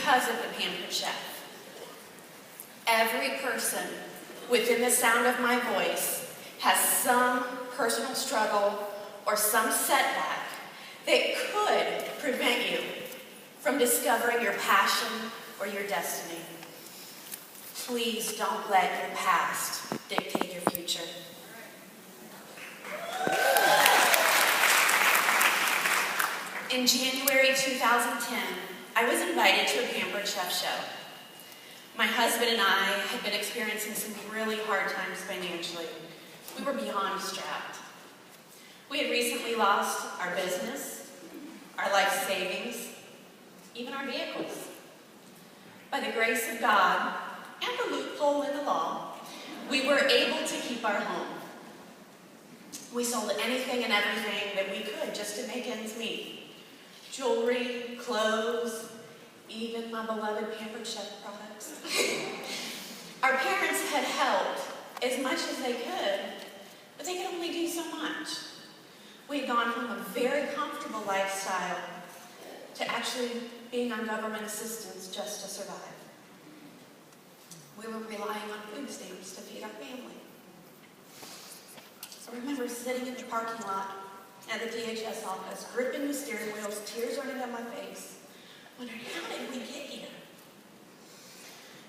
because of the Pampered Chef. Every person within the sound of my voice has some personal struggle or some setback that could prevent you from discovering your passion or your destiny. Please don't let your past dictate your future. In January 2010, I was invited to a Pampered Chef show. My husband and I had been experiencing some really hard times financially. We were beyond strapped. We had recently lost our business, our life savings, even our vehicles. By the grace of God and the loophole in the law, we were able to keep our home. We sold anything and everything that we could just to make ends meet. Jewelry, clothes, even my beloved Pampered Chef products. Our parents had helped as much as they could, but they could only do so much. We had gone from a very comfortable lifestyle to actually being on government assistance just to survive. We were relying on food stamps to feed our family. So I remember sitting in the parking lot at the DHS office, gripping the steering wheels, tears running down my face, wondering, how did we get here?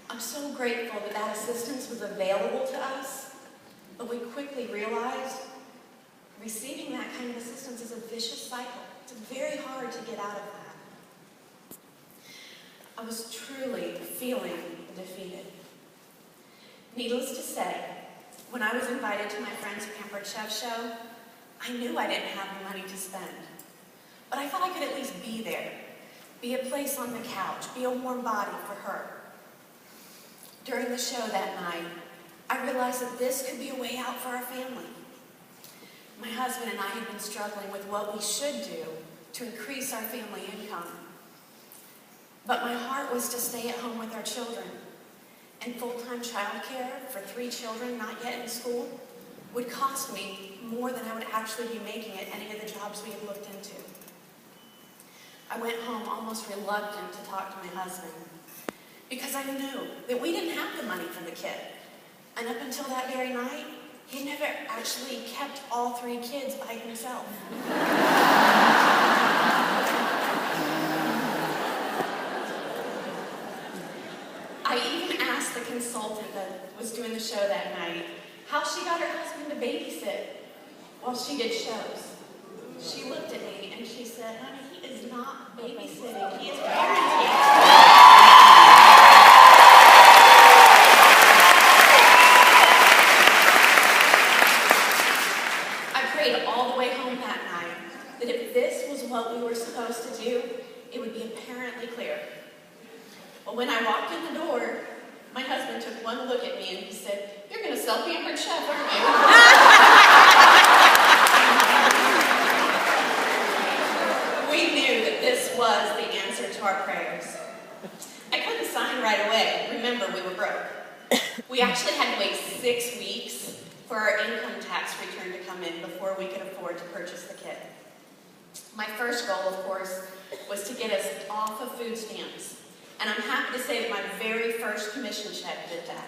I'm so grateful that that assistance was available to us, but we quickly realized receiving that kind of assistance is a vicious cycle. It's very hard to get out of that. I was truly feeling defeated. Needless to say, when I was invited to my friend's Pampered Chef show, I knew I didn't have the money to spend, but I thought I could at least be there, be a place on the couch, be a warm body for her. During the show that night, I realized that this could be a way out for our family. My husband and I had been struggling with what we should do to increase our family income. But my heart was to stay at home with our children, and full-time childcare for 3 children not yet in school would cost me more than I would actually be making at any of the jobs we had looked into. I went home almost reluctant to talk to my husband because I knew that we didn't have the money for the kid. And up until that very night, he never actually kept all 3 kids by himself. I even asked the consultant that was doing the show that night how she got her husband to babysit while she did shows. She looked at me and she said, honey, he is not babysitting, he is parenting. I prayed all the way home that night that if this was what we were supposed to do, it would be apparently clear. But when I walked in the door, my husband took one look at me and he said, you're going to sell Pampered Chef, aren't you? We knew that this was the answer to our prayers. I couldn't sign right away. Remember, we were broke. We actually had to wait 6 weeks for our income tax return to come in before we could afford to purchase the kit. My first goal, of course, was to get us off of food stamps. And I'm happy to say that my very first commission check did that.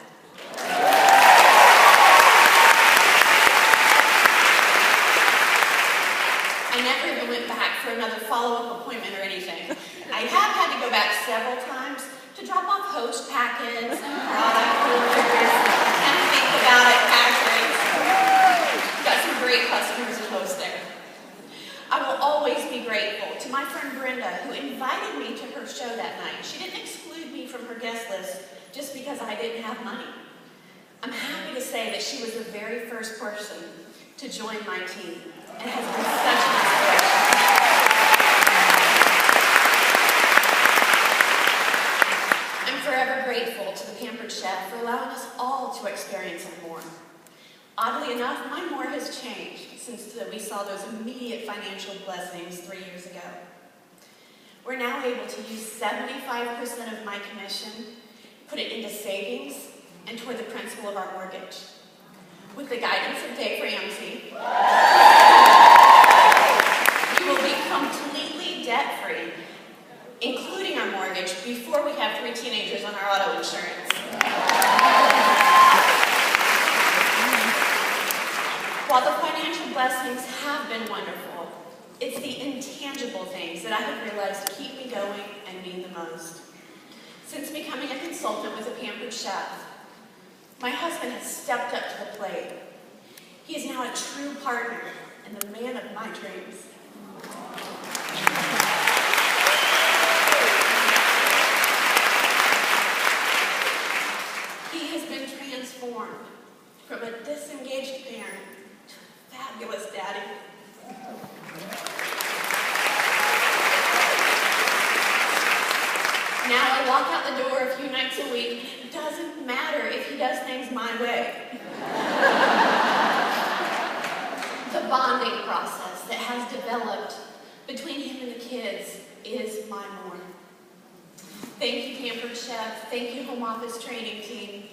I never even went back for another follow-up appointment or anything. I have had to go back several times to drop off host packets and product orders and think about it factories. Got some great customers and hosts there. I will always be grateful to my friend Brenda, who invited me to her show that night. She didn't exclude me from her guest list just because I didn't have money. I'm happy to say that she was the very first person to join my team and has been such an inspiration. I'm forever grateful to the Pampered Chef for allowing us all to experience it more. Oddly enough, my more has changed since we saw those immediate financial blessings 3 years ago. We're now able to use 75% of my commission, put it into savings, and toward the principal of our mortgage. With the guidance of Dave Ramsey, we will be completely debt-free, including our mortgage, mortgage before we have 3 teenagers on our auto insurance. While the financial blessings have been wonderful, it's the intangible things that I have realized keep me going and mean the most. Since becoming a consultant with a pampered chef, my husband has stepped up to the plate. He is now a true partner and the man of my dreams. He has been transformed from a disengaged parent to a fabulous daddy. Now I walk out the door a few nights a week. It doesn't matter if he does things my way. The bonding process that has developed between him and the kids is my morn. Thank you, Pampered Chef. Thank you, Home Office Training Team.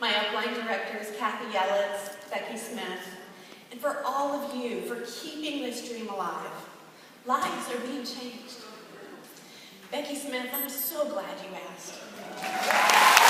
My upline directors, Kathy Yelitz, Becky Smith, and for all of you for keeping this dream alive. Lives are being changed. Becky Smith, I'm so glad you asked.